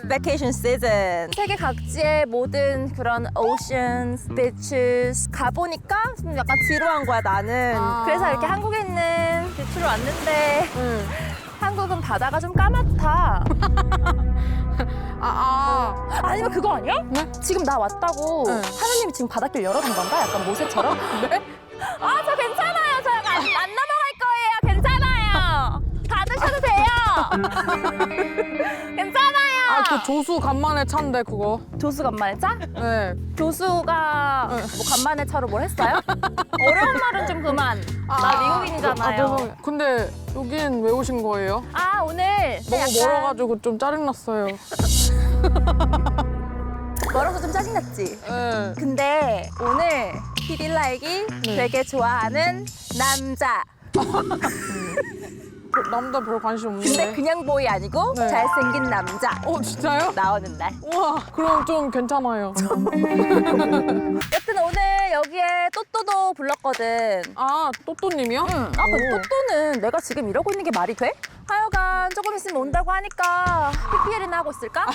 vacation season. 세계 각지의 모든 그런 oceans, beaches 가보니까 좀 약간 지루한 거야 나는. 그래서 이렇게 한국에 있는 비치로 왔는데 한국은 바다가 좀 까맣다. 아니면 그거 아니야? 네? 지금 나 왔다고 하느님이 지금 바닷길 열어둔 건가? 약간 모세처럼? 네? 저 괜찮아요. 저 약간 안 넘어갈 거예요. 괜찮아요. 받으셔도 돼요. 괜찮아요. 그 조수 간만에 찬데 그거. 조수 간만에 짜? 네. 조수가 뭐 간만에 차로 뭘 했어요? 어려운 말은 좀 그만. 나 미국인이잖아요. 죄송해요. 근데 여긴 왜 오신 거예요? 오늘 너무 약간 멀어가지고 좀 짜증났어요. 멀어서 좀 짜증났지? 네. 근데 오늘 피딜라엑이 되게 좋아하는 남자. 남자 별 관심 없는데. 근데 그냥 보이 아니고 네. 잘생긴 남자. 진짜요? 나오는 날. 우와, 그럼 좀 괜찮아요. 여튼 오늘 여기에 또또도 불렀거든. 또또님이요? 근데 또또는 내가 지금 이러고 있는 게 말이 돼? 하여간 조금 있으면 온다고 하니까 PPL이나 하고 있을까?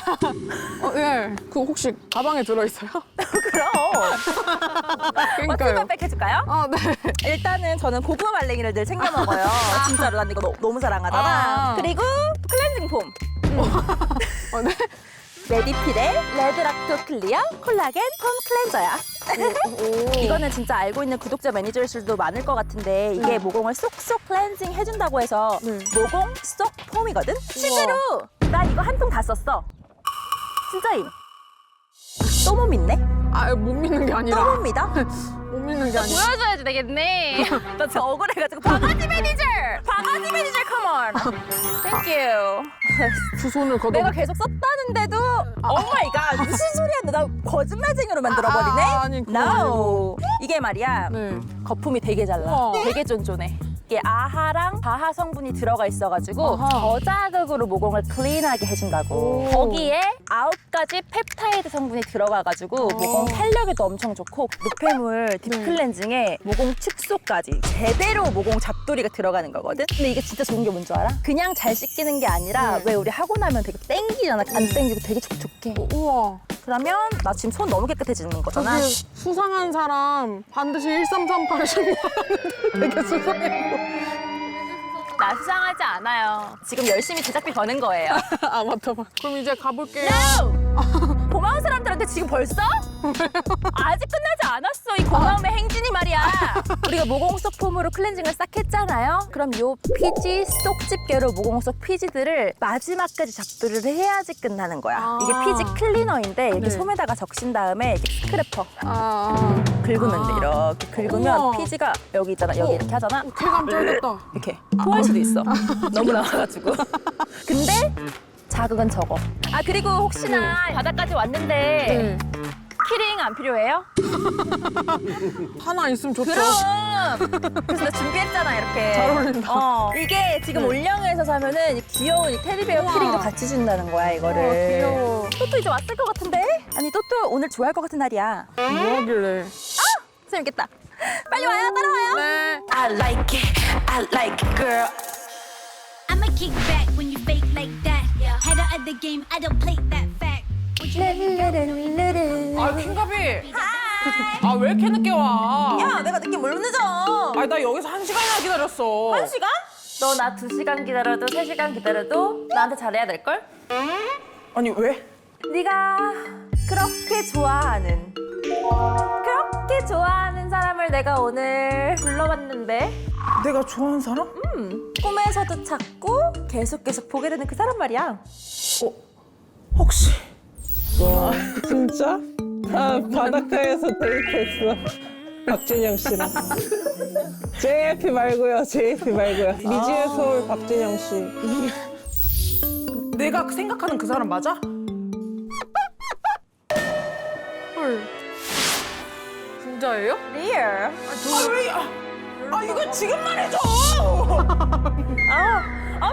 예. 그 혹시 가방에 들어있어요? 그럼. 그러니까요. 어떻게 해줄까요? 네. 일단은 저는 고구마 말랭이를 늘 챙겨 먹어요. 진짜로 난 이거 너무 사랑하잖아. 그리고 클렌징 폼. 네? 메디필의 레드락토 클리어 콜라겐 폼 클렌저야. 이거는 진짜 알고 있는 구독자 매니저실도 많을 것 같은데 이게 모공을 쏙쏙 클렌징 해준다고 해서 모공 쏙 폼이거든? 실제로 나 이거 한 통 다 썼어. 진짜임. 또 못 믿네? 못 믿는 게 아니라. 또 못 믿어? 못 믿는 게 아니라. 보여줘야지 되겠네. 나 진짜 억울해가지고 바가지 매니저! 바가지 매니저 컴온! 땡큐. 두 손을 걷어. 내가 계속 썼다는데도 오마이갓 무슨 소리야. 나 거짓말쟁이로 만들어버리네? 아니, 그건 No. 이게 말이야 네. 거품이 되게 잘 나. 우와. 되게 쫀쫀해. 이게 아하랑 바하 성분이 들어가 있어가지고 아하. 저자극으로 모공을 클린하게 해준다고. 오. 거기에 9가지 펩타이드 성분이 들어가가지고 모공 탄력에도 엄청 좋고 노폐물 딥클렌징에 모공 축소까지 제대로 모공 잡돌이가 들어가는 거거든. 근데 이게 진짜 좋은 게 뭔 줄 알아? 그냥 잘 씻기는 게 아니라 왜 우리 하고 나면 되게 땡기잖아. 안 땡기고 되게 촉촉해. 우와. 그러면 나 지금 손 너무 깨끗해지는 거잖아. 저기 수상한 사람 반드시 1338을 신고하는데 되게 수상해. 나 수상하지 않아요. 지금 열심히 제작비 버는 거예요. 맞다. 그럼 이제 가볼게요. 고마운 사람들한테 지금 벌써? 아직 끝나지 않았어. 이 고마움의 행진이 말이야. 우리가 모공 속 폼으로 클렌징을 싹 했잖아요. 그럼 요 피지 쏙 집게로 모공 속 피지들을 마지막까지 잡두를 해야지 끝나는 거야. 이게 피지 클리너인데 이렇게 솜에다가 적신 다음에 이렇게 스크래퍼 긁으면 돼. 이렇게 긁으면 우와. 피지가 여기 있잖아. 여기 이렇게 하잖아. 쾌감 쩔겠다. 이렇게 토할 수도 있어. 너무 나와가지고. 근데 자극은 적어. 그리고 혹시나 바다까지 왔는데 키링 안 필요해요? 하나 있으면 좋죠. 그럼! 그래서 나 준비했잖아, 이렇게. 잘 어울린다. 이게 지금 올영에서 사면은 이 귀여운 이 테디베어 우와. 키링도 같이 준다는 거야, 이거를. 귀여워. 또또 이제 왔을 것 같은데? 아니, 또또 오늘 좋아할 것 같은 날이야. 뭐 하길래. 재밌겠다. 빨리 와요, 따라와요. 네. I like it, I like it, girl. I'ma kick back when you fake like that. Head out of the game, I don't play that fact. 킹가비. 왜 이렇게 늦게 와? 야, 내가 늦게 뭘 늦어. 나 여기서 1시간이나 기다렸어. 1시간? 너 나 2시간 기다려도 3시간 기다려도 나한테 잘해야 될걸? 아니, 왜? 네가 그렇게 좋아하는 사람을 내가 오늘 불러봤는데 내가 좋아하는 사람? 꿈에서도 찾고 계속 보게 되는 그 사람 말이야. 혹시? 진짜? 바닷가에서 데이트했어. 박진영 씨랑. JYP 말고요, JYP 말고요. 미지의 소울 박진영 씨. 내가 생각하는 그 사람 맞아? 헐. 진짜예요? 리얼. 이거 지금 말해줘!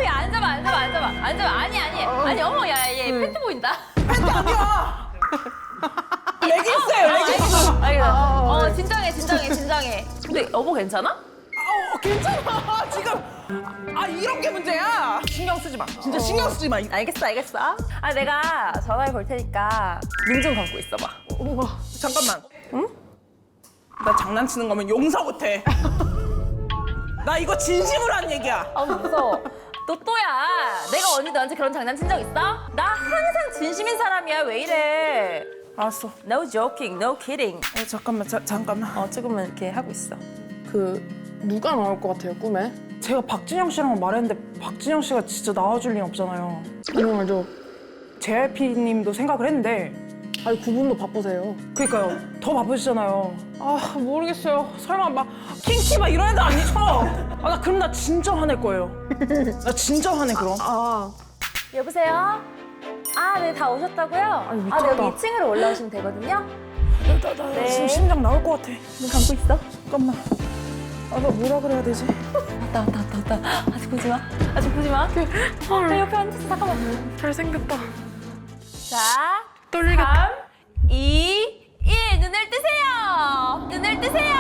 야 앉아봐. 아니 어머 야얘 팬트 보인다. 레깅스예요, 레깅스! 진정해. 근데 여보 괜찮아? 괜찮아, 지금. 아 이런 게 문제야. 신경 쓰지 마. 진짜 신경 쓰지 마. 알겠어. 아 내가 전화해 볼 테니까 눈 좀 감고 있어봐. 우와. 잠깐만. 응? 나 장난치는 거면 용서 못해. 나 이거 진심으로 한 얘기야. 아 무서워. 너 또야. 내가 언제 너한테 그런 장난친 적 있어? 나 항상 진심인 사람이야. 왜 이래? 알았어. No joking, no kidding. 잠깐만. 잠깐만. 조금만 이렇게 하고 있어. 그 누가 나올 것 같아요 꿈에? 제가 박진영 씨랑 말했는데 박진영 씨가 진짜 나와줄 리 없잖아요. 당연하죠. JYP님도 생각을 했는데 아니 그분도 바쁘세요. 그러니까요. 더 바쁘시잖아요. 아 모르겠어요. 설마 막 킹키 막 이런 애들 아니죠? 아 나 그럼 나 진짜 화낼 거예요. 나 진짜 화내 그럼. 여보세요? 아, 네, 다 오셨다고요? 아니, 네, 미쳤다. 여기 2층으로 올라오시면 되거든요. 나 네. 지금 심장 나올 것 같아. 눈 감고 있어. 잠깐만. 아 나 뭐라 그래야 되지? 왔다. 아직 보지 마. 내 옆에 앉았어. 잠깐만. 잘생겼다. 자, 떨리겠다. 3, 2, 1. 눈을 뜨세요. 눈을 뜨세요.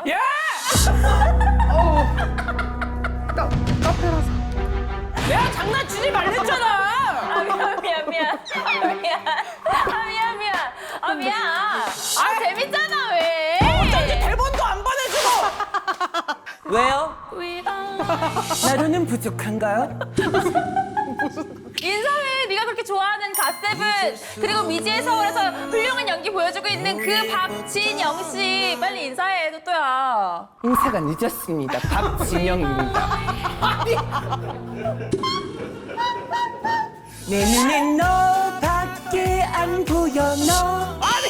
야! 카페라서. 내가 장난치지 말랬잖아. 미안. 재밌잖아, 왜? 어쩐지 대본도 안 보내주고. 왜요? 나로는 부족한가요? 인사해. 네가 그렇게 좋아하는 갓세븐 그리고 미지의 서울에서 훌륭한 연기 보여주고 있는 그 박진영 씨 빨리 인사해 또또야. 인사가 늦었습니다. 박진영입니다. 내 눈엔 너밖에 안 보여 너. 아니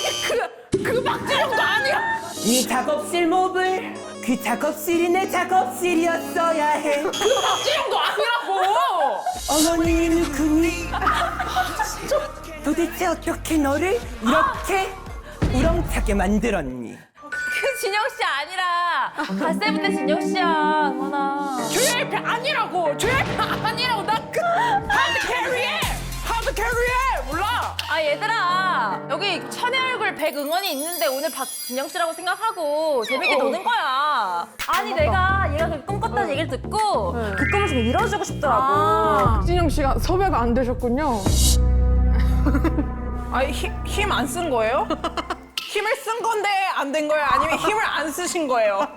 그 박진영도 아니야. 이 작업실 몹을 그 작업실이 내 작업실이었어야 해. 그 박진영도 아니라고. 어머니 누구니? 도대체 어떻게 너를 이렇게 우렁차게 만들었니? 그 진영 씨 아니라 갓세븐 때 진영 씨야. 어머나. JYP 아니라고. JYP 아니라고. 나그 하드 캐리해. 몰라. 아 얘들아 여기 천의 얼굴 백응원이 있는데 오늘 박진영 씨라고 생각하고 재밌게 노는 거야. 아니 내가 얘가 그 꿈 꿨다는 얘기를 듣고 그 꿈을 좀 이뤄주고 싶더라고. 박진영 씨가 섭외가 안 되셨군요. 아니 힘 안 쓴 거예요? 힘을 쓴 건데 안 된 거예요? 아니면 힘을 안 쓰신 거예요?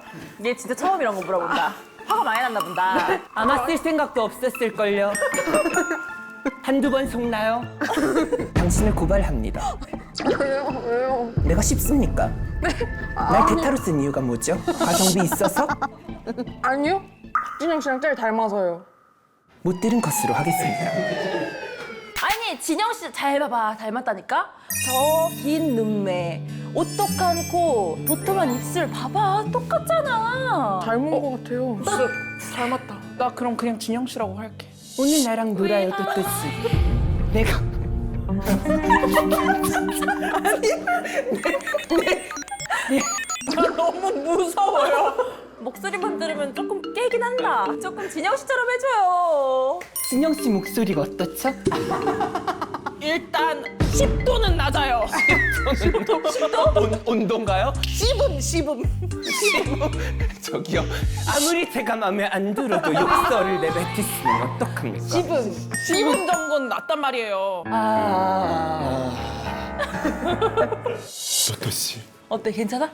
얘 진짜 처음 이런 거 물어본다. 화가 많이 났나 본다. 아마 쓸 생각도 없었을걸요. 한두 번 속나요? 당신을 고발합니다. 왜요? 내가 쉽습니까? 날 대타로 쓴 이유가 뭐죠? 가성비 있어서? 아니요. 박진영 씨랑 제일 닮아서요. 못 들은 것으로 하겠습니다. 아니 진영 씨 잘 봐봐 닮았다니까. 저 긴 눈매, 오똑한 코, 도톰한 입술 봐봐 똑같잖아. 닮은 것 같아요. 진짜 닮았다. 나 그럼 그냥 진영 씨라고 할게. 오늘 나랑 놀아요, 또또씨. 내가 나 너무 무서워요. 목소리만 들으면 조금 깨긴 한다. 조금 진영 씨처럼 해줘요. 진영 씨 목소리가 어떻죠? 일단 10도는 낮아요. 10도? 온도인가요? 씹음. 저기요. 아무리 제가 마음에 안 들어도 욕설을 내뱉으시면 어떡합니까? 씹음 정도는 낮단 말이에요. 또또씨 어때 괜찮아?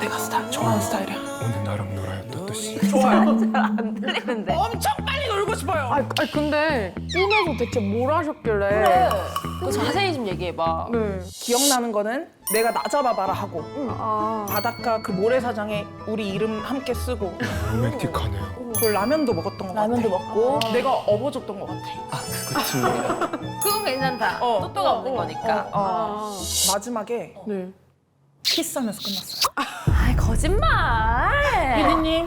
내가 좋아하는 스타일이야. 오늘 나랑 놀아요 또또씨. 좋아요. 안 들리는데. 엄청 빨리 놀고 싶어요. 아니 근데 꿈에서 대체 뭘 하셨길래? 그래. 너 자세히 좀 얘기해봐. 네. 기억나는 거는 내가 나 잡아봐라 하고 아. 바닷가 그 모래사장에 우리 이름 함께 쓰고 로맨틱하네요. 그 라면도 먹었던 것 라면도 같아. 먹고. 내가 업어줬던 것 같아. 아, 그거 중요해요. 그건 괜찮다. 어. 또또가 없는 거니까. 아. 마지막에 네. 키스하면서 끝났어요. 아이 거짓말. 피디님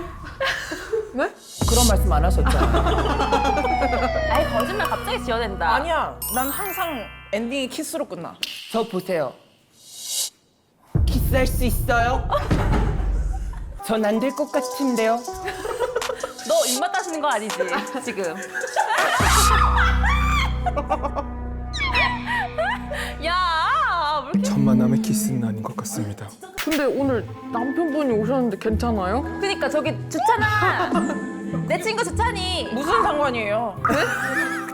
네? 그런 말씀 안 하셨잖아요. 아이 거짓말 갑자기 지어낸다. 아니야. 난 항상 엔딩이 키스로 끝나. 저 보세요. 키스할 수 있어요? 전 안 될 것 같은데요. 너 입맛 따시는 거 아니지 지금? 만남의 키스는 아닌 것 같습니다. 근데 오늘 남편분이 오셨는데 괜찮아요? 그니까 저기 주찬아. 내 친구 주찬이. 무슨 상관이에요?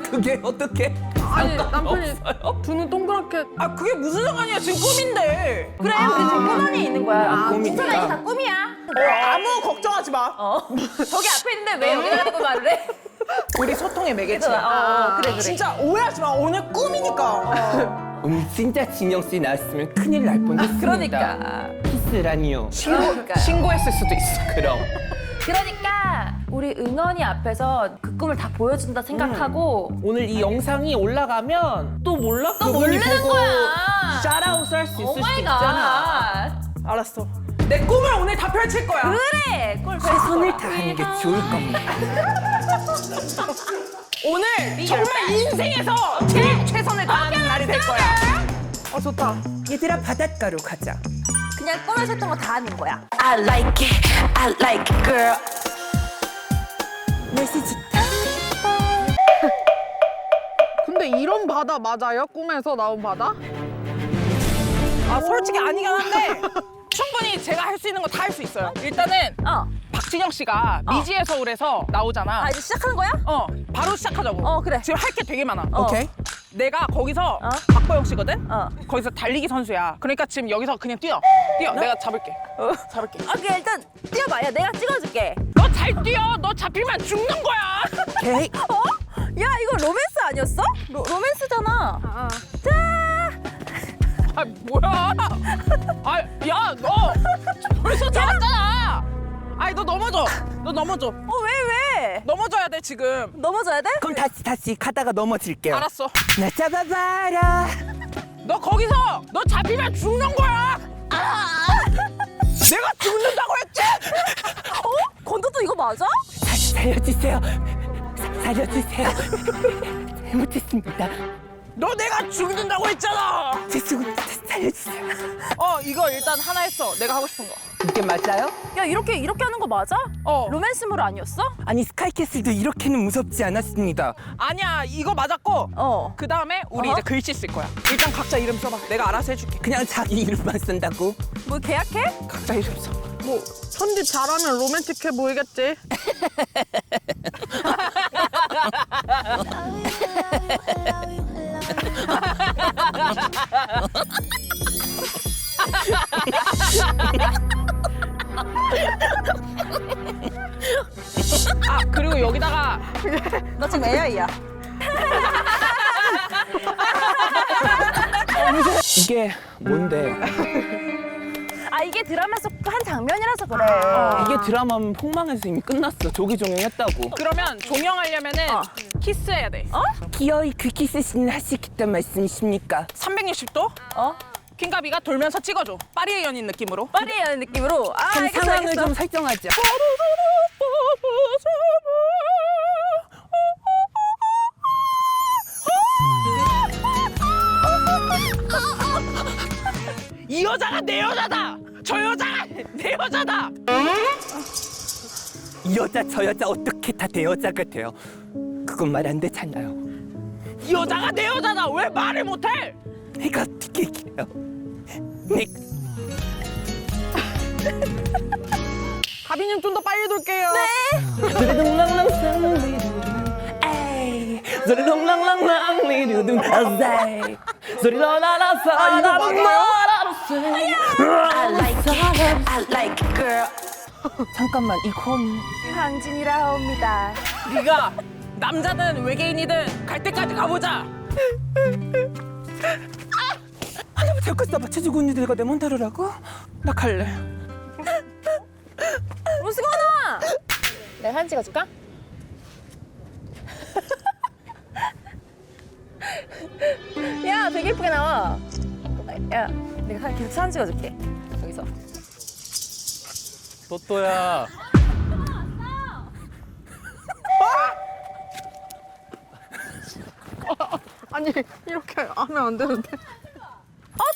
그게 어떻게? 아니 남편이 두 눈 동그랗게 아 그게 무슨 상관이야? 지금 꿈인데. 그래 우리 지금 꿈 안에 있는 거야. 꿈이니까. 주찬아 이게 다 꿈이야. 아무 걱정하지 마. 저기 앞에 있는데 왜 여기다 대고 말을 해? 우리 소통의 매개체. 그래. 진짜 오해하지 마. 오늘 꿈이니까. 오늘 진짜 진영 씨 나왔으면 큰일 날 뻔했습니다. 그러니까. 키스라니요. 그러니까. 신고했을 수도 있어. 그럼. 그러니까 우리 응원이 앞에서 그 꿈을 다 보여준다 생각하고 오늘 이 영상이 올라가면 또 몰라? 또 모르는 거야. 샤라웃을 할 수 있을 수도 오마이갓. 아, 알았어. 내 꿈을 오늘 다 펼칠 거야. 그래. 꿀 최선을 다하는 게 좋을 겁니다. 오늘 정말 인생에서 제일 최선을 다하는 날이 될 거야. 좋다. 얘들아 바닷가로 가자. 그냥 꿈에서 했던 거 다 하는 거야. I like it, I like it, girl. 날씨 좋다. 근데 이런 바다 맞아요? 꿈에서 나온 바다? 아 솔직히 아니긴 한데 충분히 제가 할 수 있는 거 다 할 수 있어요. 일단은 박진영 씨가 미지의 서울에서 나오잖아. 아 이제 시작하는 거야? 바로 시작하자고. 그래. 지금 할 게 되게 많아. 오케이. 내가 거기서 박보영 씨거든? 거기서 달리기 선수야. 그러니까 지금 여기서 그냥 뛰어. 내가 잡을게. 잡을게. 오케이 일단 뛰어봐. 야 내가 찍어줄게. 너 잘 뛰어. 너 잡히면 죽는 거야. 오케이. 야 이거 로맨스 아니었어? 로맨스잖아. 자. 아 뭐야? 야 너 벌써 잡았잖아. 아니 너 넘어져. 너 넘어져. 왜? 넘어져야 돼 지금. 넘어져야 돼? 그럼 다시 가다가 넘어질게요. 알았어. 나 잡아봐라. 너 거기서 너 잡히면 죽는 거야. 내가 죽는다고 했지? 건도도 이거 맞아? 살려주세요. 살려주세요. 잘못했습니다. 너 내가 죽는다고 했잖아. 죄송합니다. 살려주세요. 이거 일단 하나 했어. 내가 하고 싶은 거. 이게 맞아요? 야 이렇게 하는 거 맞아? 어. 로맨스물 아니었어? 아니 스카이캐슬도 이렇게는 무섭지 않았습니다. 아니야 이거 맞았고. 그 다음에 우리 이제 글씨 쓸 거야. 일단 각자 이름 써봐. 내가 알아서 해줄게. 그냥 자기 이름만 쓴다고? 뭐 계약해? 각자 이름 써. 뭐 편집 잘하면 로맨틱해 보이겠지? 그리고 여기다가 너 지금 AI야. 이게 뭔데? 아 이게 드라마 속 한 장면이라서 그래. 이게 드라마면 폭망해서 이미 끝났어. 조기종영했다고. 그러면 종영하려면은 키스해야 돼. 기어이 그 키스신을 할 수 있겠단 말씀이십니까? 360도 킹가비가 돌면서 찍어줘. 파리의 연인 느낌으로. 파리의 연인 느낌으로. 그럼 알겠어, 상황을 알겠어. 좀 설정하자. 이 여자가 내 여자다. 저 여자가 내 여자다. 이 여자 저 여자 어떻게 다 내 여자가 돼요? 그건 말 안 되잖아요. 이 여자가 내 여자다. 왜 말을 못해? 내가 어떻게 얘기해요? 네. 가비님 좀 더 빨리 돌게요. 소리동랑랑랑 리루둥 아사이 소리라라라사 I like it, I like it, girl. 잠깐만 이건 강진이라 옵니다. 네가 남자든 외계인이든 갈 때까지 가보자. 아니 뭐 자꾸 나 맞춰주고 언니들과 내 문 다루라고? 나 갈래. 우승원아. 내가 사진 찍어줄까? 야 되게 예쁘게 나와. 야 내가 계속 사진 찍어줄게. 여기서. 또또야. 아니 이렇게 하면 안 되는데.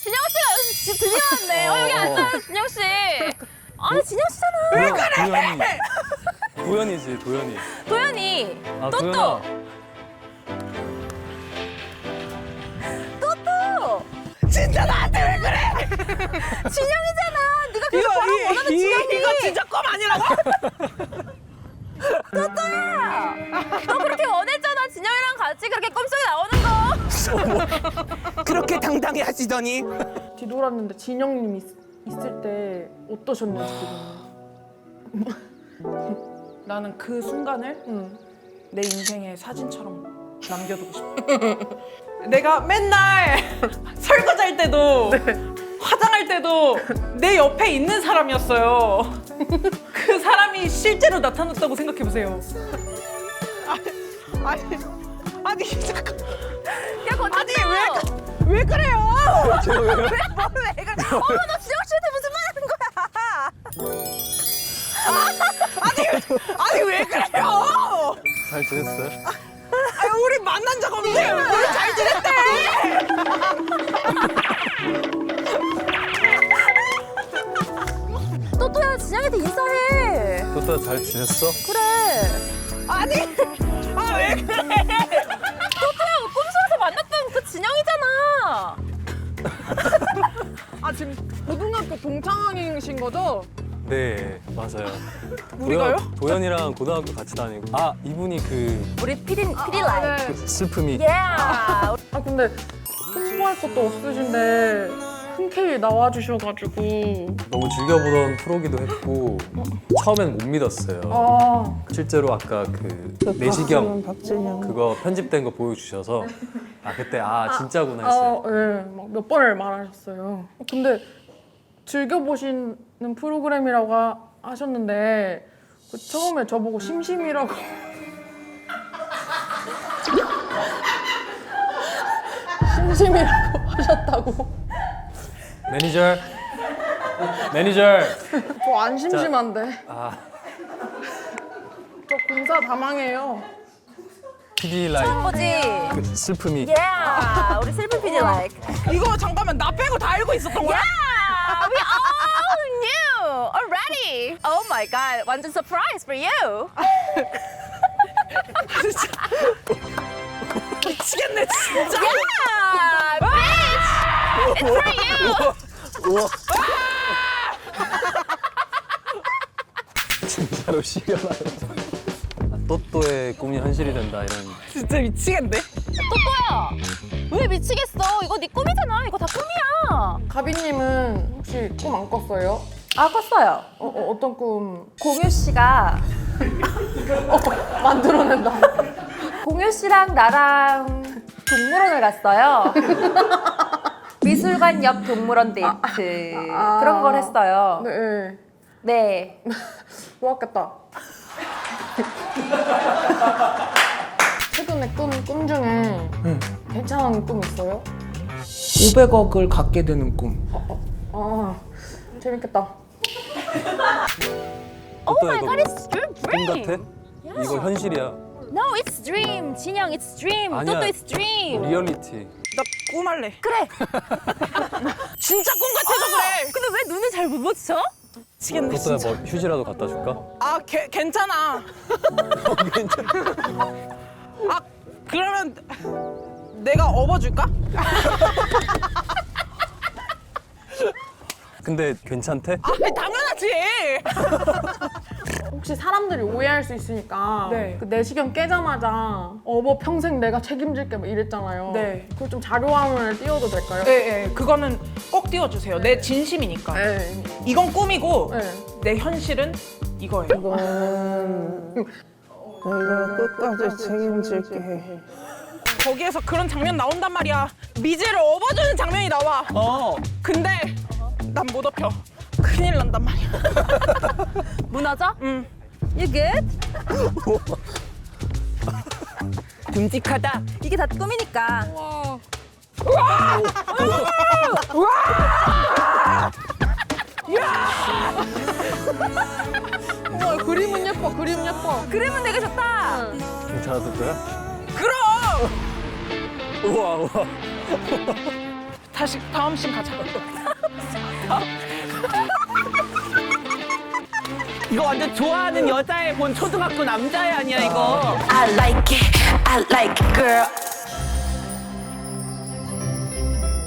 진영 씨가 여기 지금 들려왔네. 여기 앉아요 진영 씨. 아니 진영 씨잖아. 왜 그래? 도연이지 도연이. 도연이. 아, 또또. 도연아. 또또. 진짜 나한테 왜 그래? 진영이잖아. 네가 계속 보라고 원하는 진영이. 이거 진짜 껌 아니라고? 또또야. 너 그렇게 원했잖아. 진영이랑 같이 그렇게 꿈속에 나오는 거. 그렇게 당당해 하시더니 뒤돌았는데 진영님 있을 때 어떠셨는지 기분. 나는 그 순간을 응. 내 인생의 사진처럼 남겨두고 싶어. 내가 맨날 설거지할 때도 화장할 때도 내 옆에 있는 사람이었어요. 그 사람이 실제로 나타났다고 생각해 보세요. 아니 잠깐. 야 건졌어. 왜 그래요? 왜 그래? 어머 너 진영 씨한테 무슨 말 하는 거야? 아니 왜 그래요? 잘 지냈어요? 아니, 우리 만난 적 없는데 뭘 잘 지냈대? 또또야 진영이한테 인사해. 또또 잘 지냈어? 그래. 아니 왜 그래? 또또야 꿈속에서 만났던 그 진영이잖아. 아 지금 고등학교 동창이신 거죠? 네, 맞아요. 우리가요? 도현이랑 고등학교 같이 다니고. 아, 이분이 그 우리 PD 라이브. 네. 슬픔이. 예. 아 근데 홍보할 것도 없으신데 흔쾌히 나와주셔가지고 너무 즐겨보던 프로기도 했고 처음엔 못 믿었어요. 아 실제로 아까 그 내시경 그거 편집된 거 보여주셔서 아 그때 진짜구나 했어요. 막 몇 번을 말하셨어요. 근데 즐겨보시는 프로그램이라고 하셨는데 그 처음에 저보고 심심이라고 심심이라고 하셨다고. 매니저. 저 안 심심한데. 아 저 공사 다 망해요. PD 처음 라이브 보지. 그 슬픔이. 예. 우리 슬픈 PD 라이브. 이거 잠깐만 나 빼고 다 알고 있었던 거야? Yeah, we all knew already. Oh my god, 완전 surprise for you. 미치겠네 진짜. Yeah, bitch, it's for you. 진짜로 시연하여. 또또의 꿈이 현실이 된다 이런. 진짜 미치겠네. 또또야, 왜 미치겠어? 이거 네 꿈이잖아. 이거 다 꿈이야. 가비님은 혹시 꿈 안 꿨어요? 아, 꿨어요. 어떤 꿈 공유 씨가 만들어낸다? 공유 씨랑 나랑 동물원을 갔어요. 미술관 옆 동물원 데이트 그런 걸 했어요. 네. 네. 좋았겠다. 최근에 꿈 중에 괜찮은 꿈 있어요? 500억을 갖게 되는 꿈. 아 재밌겠다. Oh my 이거 god, it's your 꿈 dream. 같아? 이거 현실이야. No, it's dream. 진영, it's dream. 아니야. 또또 it's dream. 리얼리티. 나 꿈할래. 그래. 진짜 꿈 같아서 그래. 근데 왜 눈을 잘 못 맞춰? 미치겠네 또또야 진짜. 뭐 휴지라도 갖다 줄까? 아 괜찮아. 아 그러면 내가 업어줄까? 근데 괜찮대? 아 당연하지. 혹시 사람들이 오해할 수 있으니까 네. 그 내시경 깨자마자 평생 내가 책임질게 막 이랬잖아요. 네. 그거 좀 자료화면을 띄워도 될까요? 네, 그거는 꼭 띄워주세요. 내 진심이니까. 네. 이건 꿈이고 네. 내 현실은 이거예요. 내가 끝까지 책임질게. 거기에서 그런 장면 나온단 말이야. 미지를 업어주는 장면이 나와. 근데 난 못 업혀. 큰일 난단 말이야. 무너져? 응. You good? 듬직하다. 이게 다 꿈이니까. 그림은 예뻐. 그림은 되게 좋다. 괜찮았을 거야? 그럼 우와 우와. 다시 다음 씬 가자. 이거 완전 좋아하는 여자애 본 초등학교 남자애 아니야 이거. I like it, girl.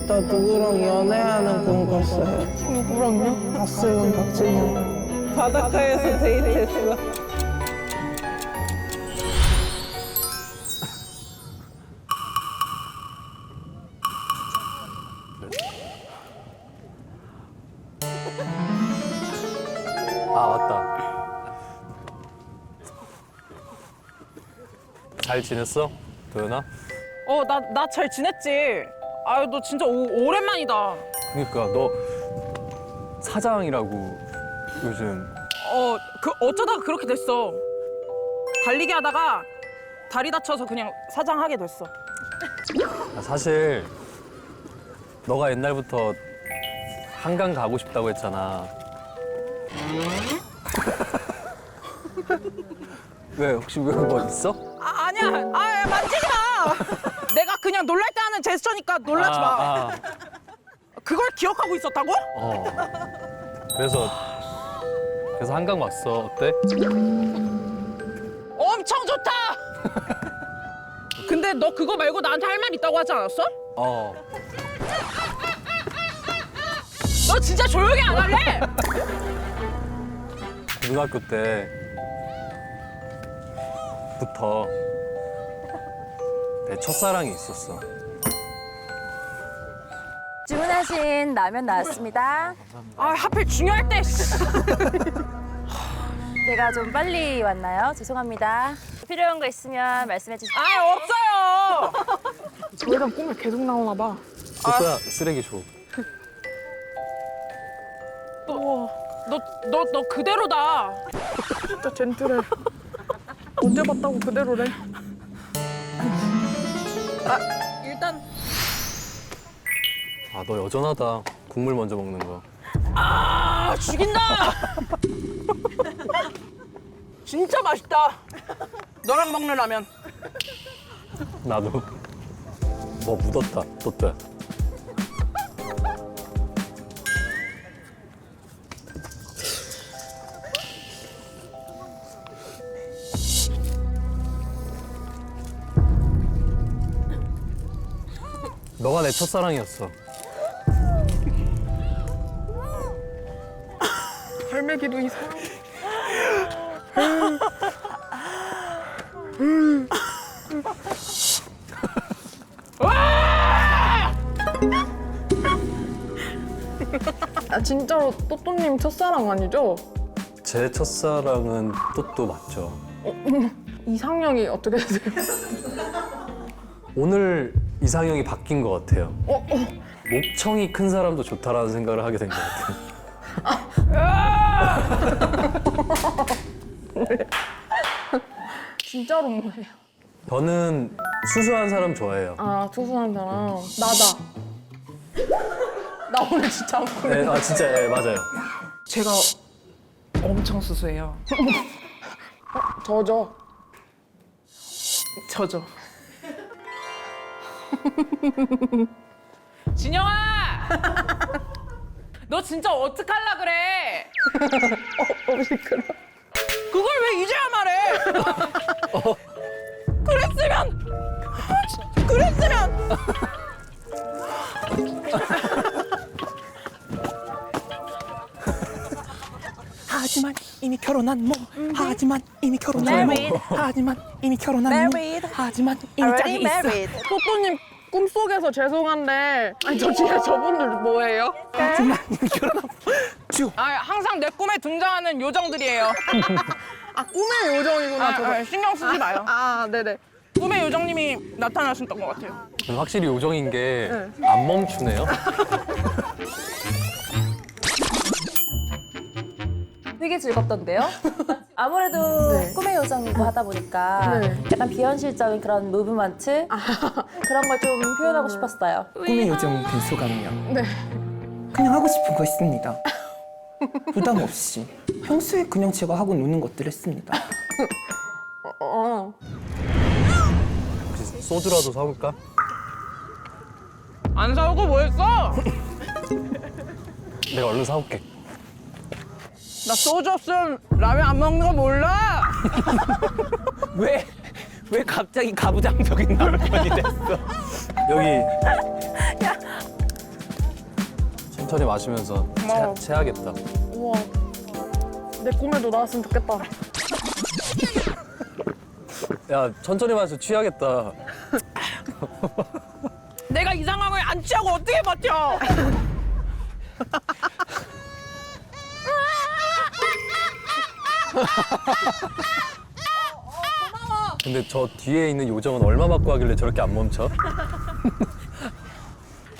나 누구랑 연애하는 꿈 꿨어요. 누구랑요? 박수영, 박진영. 바닷가에서 데이트했어. 아 맞다. 잘 지냈어, 도연아? 나 잘 지냈지. 아유, 너 진짜 오랜만이다. 그러니까 너 사장이라고 요즘. 어쩌다가 그렇게 됐어. 달리기 하다가 다리 다쳐서 그냥 사장하게 됐어. 사실 너가 옛날부터 한강 가고 싶다고 했잖아. 왜 혹시 뭐 있어? 아니야. 만지지 마. 내가 그냥 놀랄 때 하는 제스처니까 놀라지 마. 그걸 기억하고 있었다고? 그래서 한강 왔어. 어때? 엄청 좋다. 근데 너 그거 말고 나한테 할 말 있다고 하지 않았어? 너 진짜 조용히 안 할래? 고등학교 때부터 내 첫사랑이 있었어. 주문하신 라면 나왔습니다. 하필 중요할 때. 제가 좀 빨리 왔나요? 죄송합니다. 필요한 거 있으면 말씀해 주세요. 없어요. 저희랑 꿈에 계속 나오나 봐. 소토야 쓰레기 줘. 너 그대로다. 진짜 젠틀해. 언제 봤다고 그대로래. 일단 너 여전하다. 국물 먼저 먹는 거. 죽인다. 진짜 맛있다. 너랑 먹는 라면. 나도. 뭐 묻었다. 소토야. 너가 내 첫사랑이었어. 갈매기도 이상. 진짜로 또또님 첫사랑 아니죠? 제 첫사랑은 또또 맞죠. 이상형이 어떻게 되세요? 오늘 이상형이 바뀐 것 같아요. 목청이 큰 사람도 좋다라는 생각을 하게 된 것 같아요. 진짜로 뭐예요? 저는 수수한 사람 좋아해요. 투수한 사람. 나다. 나 오늘 진짜 안 보여. 네, 진짜 네, 맞아요. 제가 엄청 수수해요. 저죠. 저죠. 진영아! 너 진짜 어떡할라 그래? 시끄러. 그걸 왜 이제야 말해? 그랬으면! 하지만 이미 결혼한 몸. 하지만 이미 결혼한 몸. Married. 하지만 이미 결혼한 몸. Married. 하지만 이미 짝이 Already 있어. married. 또또님 꿈속에서 죄송한데 아니 저 뒤에 저분들 뭐예요? 하지만 이미 결혼한 몸. 항상 내 꿈에 등장하는 요정들이에요. 꿈의 요정이구나. 신경 쓰지 마요. 네네. 꿈의 요정님이 나타나셨던 것 같아요. 확실히 요정인 게 안 멈추네요. 되게 즐겁던데요? 아무래도 꿈의 요정이고 하다 보니까 네. 약간 비현실적인 그런 무브먼트 그런 걸 좀 표현하고 싶었어요. 꿈의 요정 빈소감이요. 네. 그냥 하고 싶은 거 했습니다. 부담 없이 평소에 그냥 제가 하고 노는 것들 했습니다. 혹시 소주라도 사올까? 안 사오고 뭐 했어? 내가 얼른 사올게. 나 소주 없으면 라면 안 먹는 거 몰라? 왜 갑자기 가부장적인 남편이 됐어? 여기 천천히 마시면서 고마워. 체하겠다. 우와. 내 꿈에도 나왔으면 좋겠다. 야 천천히 마셔 취하겠다. 내가 이 상황을 안 취하고 어떻게 버텨? 근데 저 뒤에 있는 요정은 얼마 맞고 하길래 저렇게 안 멈춰?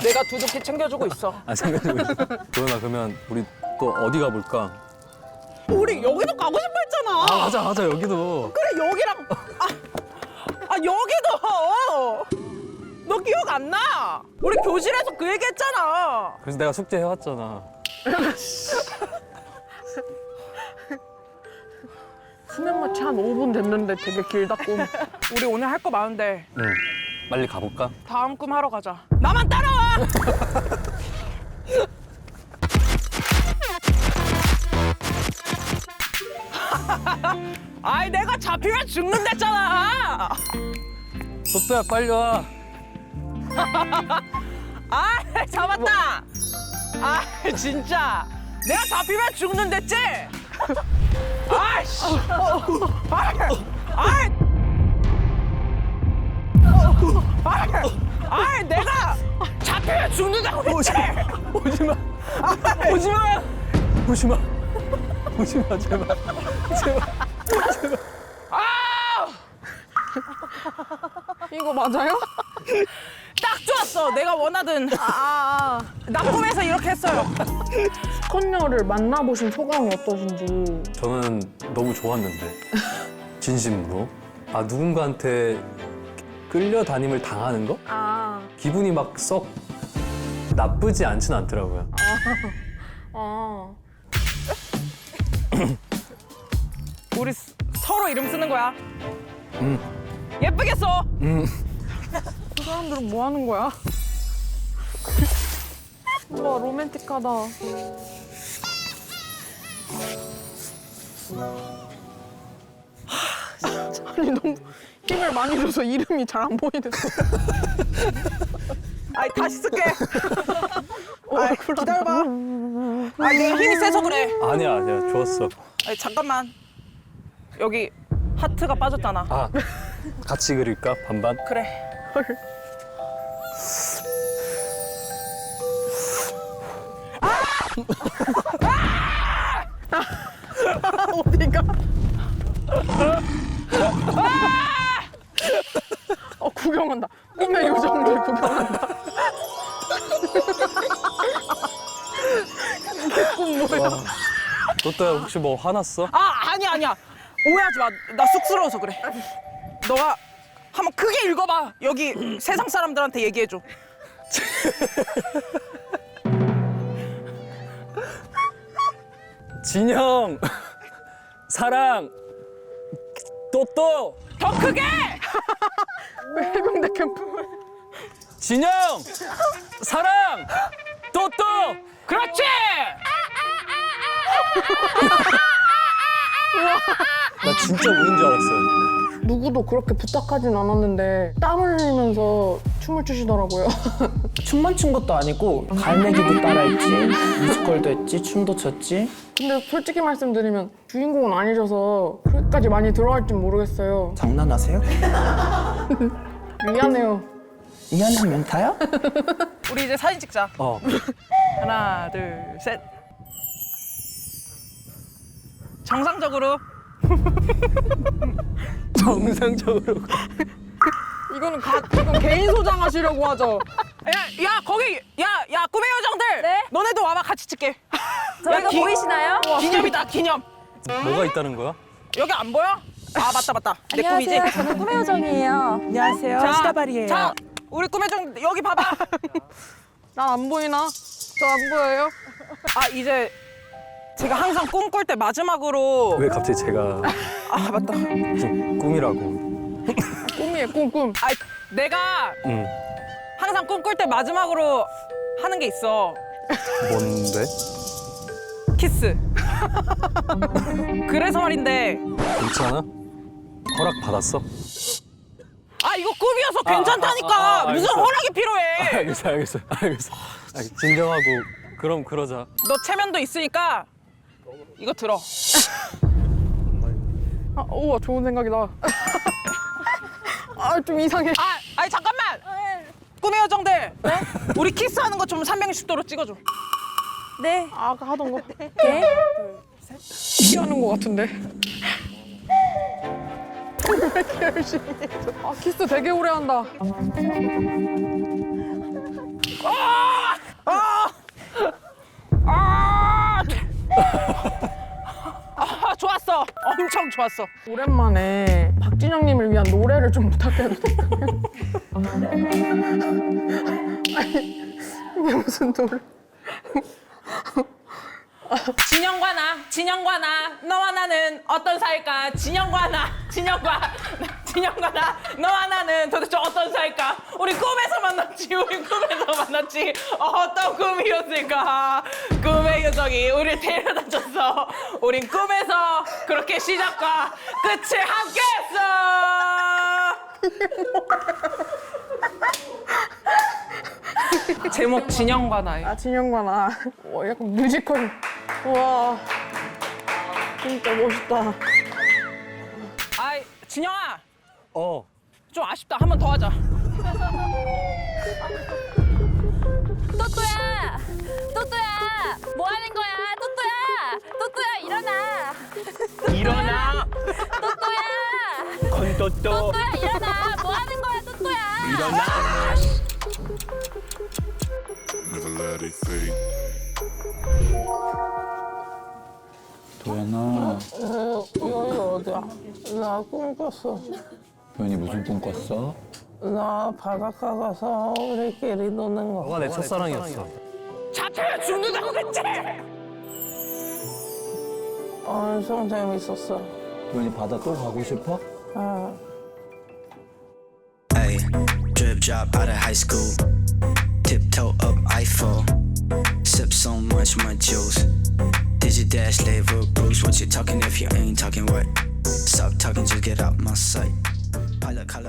내가 두둑히 챙겨주고 있어. 아 생각해보고 있어. 도현아 그러면 우리 또 어디 가볼까? 우리 여기도 가고 싶어 했잖아. 아 가자 여기도. 그래 여기랑 여기도. 너 기억 안 나? 우리 교실에서 그 얘기했잖아. 그래서 내가 숙제 해왔잖아. 수면 마취 한 5분 됐는데 되게 길다 꿈. 우리 오늘 할 거 많은데 응. 빨리 가볼까? 다음 꿈 하러 가자. 나만 따라와. 아이 내가 잡히면 죽는댔잖아. 또또야 빨리 와. 아 잡았다. 아 진짜 내가 잡히면 죽는댔지. 아이씨. 아이 내가 잡히면 죽는다고 했지. 오지마. 오지마. 오지마. 오지마 제발. 제발. 이거 맞아요? 딱 좋았어. 내가 원하던. 나 꿈에서 이렇게 했어요. 스컨녀를 만나보신 소감이 어떠신지. 저는 너무 좋았는데 진심으로. 아 누군가한테 끌려다님을 당하는 거? 아, 기분이 막 썩 나쁘지 않진 않더라고요. 우리 서로 이름 쓰는 거야. 예쁘게 써. 그 사람들은 뭐 하는 거야? 우와, 로맨틱하다. 아니, 너무 힘을 많이 줘서 이름이 잘 안 보이는데. 아이 다시 쓸게. 아이, 기다려봐. 아 내가 힘이 세서 그래. 아니야 좋았어. 아니, 잠깐만. 여기 하트가 빠졌잖아. 아 같이 그릴까 반반? 그래. 어디가? 구경한다. 꿈의 요정들 구경한다. 꿈 뭐야? 또또야 혹시 뭐 화났어? 아니야. 오해하지 마. 나 쑥스러워서 그래. 너가 한번 크게 읽어봐. 여기 세상 사람들한테 얘기해줘. 진형 사랑 또또 더 크게! 해병대 캠프. 진형 사랑 또또 그렇지! 나 진짜 우는 줄 알았어요. 누구도 그렇게 부탁하진 않았는데 땀 흘리면서 춤을 추시더라고요. 춤만 춘 것도 아니고 갈매기도 따라했지, 뮤지컬도 했지, 춤도 췄지. 근데 솔직히 말씀드리면 주인공은 아니셔서 그렇게까지 많이 들어갈 줄 모르겠어요. 장난하세요? 미안해요. 미안한 멘타야? 우리 이제 사진 찍자. 하나, 둘, 셋. 정상적으로. 정상적으로. 이건 개인 소장하시려고 하죠. 야 거기 야 꿈의 요정들. 네? 너네도 와봐 같이 찍게. 저희가 기- 보이시나요? 기념이다 기념. 뭐가 있다는 거야? 여기 안 보여? 아 맞다. 내 꿈이지. 안녕하세요. 저는 꿈의 요정이에요. 안녕하세요. 시다발이에요. 자 우리 꿈의 요정 여기 봐봐. 난 안 보이나? 저 안 보여요? 아 이제 제가 항상 꿈 꿀 때 마지막으로 왜 갑자기 제가 아 맞다. 무슨 꿈이라고? 꿈이에요, 꿈. 아 내가 응. 항상 꿈 꿀 때 마지막으로 하는 게 있어. 뭔데? 키스. 그래서 말인데 괜찮아? 허락 받았어? 아 이거 꿈이어서 괜찮다니까. 무슨 알겠어. 허락이 필요해. 알겠어. 진정하고 그럼 그러자. 너 체면도 있으니까 이거 들어. 아, 우와 좋은 생각이다. 아 좀 이상해. 아니 잠깐만. 꿈의 요정들. 우리 키스하는 거 좀 360도로 찍어줘. 네. 아까 하던 거 네. 피하는 거 같은데. 왜 이렇게 열심히 해줘. 아 키스 되게 오래 한다. 좋았어. 엄청 좋았어. 오랜만에 박진영님을 위한 노래를 좀 부탁해도 될까요? 아니 이게 무슨 노래? 진영과 나, 너와 나는 어떤 사이일까? 진영과 나, 너와 나는 도대체 어떤 사이일까? 우리 꿈에서 만났지, 어떤 꿈이었을까? 꿈의 요정이 우리를 데려다줬어. 우린 꿈에서 그렇게 시작과 끝을 함께했어. 제목 진영과 나의. 아 진영과 나. 와 약간 뮤지컬. 와 진짜 멋있다. 아이, 진영아, 어. 좀 아쉽다. 한 번 더 하자. 또또야, 또또야, 뭐 하는 거야, 또또야, 일어나, 일어나! 또또야, 건또또! 또또야, 일어나, 뭐 하는 거야, 또또야. 일어나! Never let it fade. 도연아, 여기 어디야? 나 꿈 꿨어. 도연이 무슨 꿈 꿨어? 나 바닷가 가서 우리끼리 노는 거. 너가 내 첫사랑이었어. 잡혀야 죽는다고 그랬지? 엄청 재밌었어. 도연이 바다 또 가고 싶어? Ay, drip drop out of high school. Tiptoe up Eiffel. Sip so much, my juice. Did you dash label Bruce? What you talking if you ain't talking what? Stop talking, just get out my sight. I look like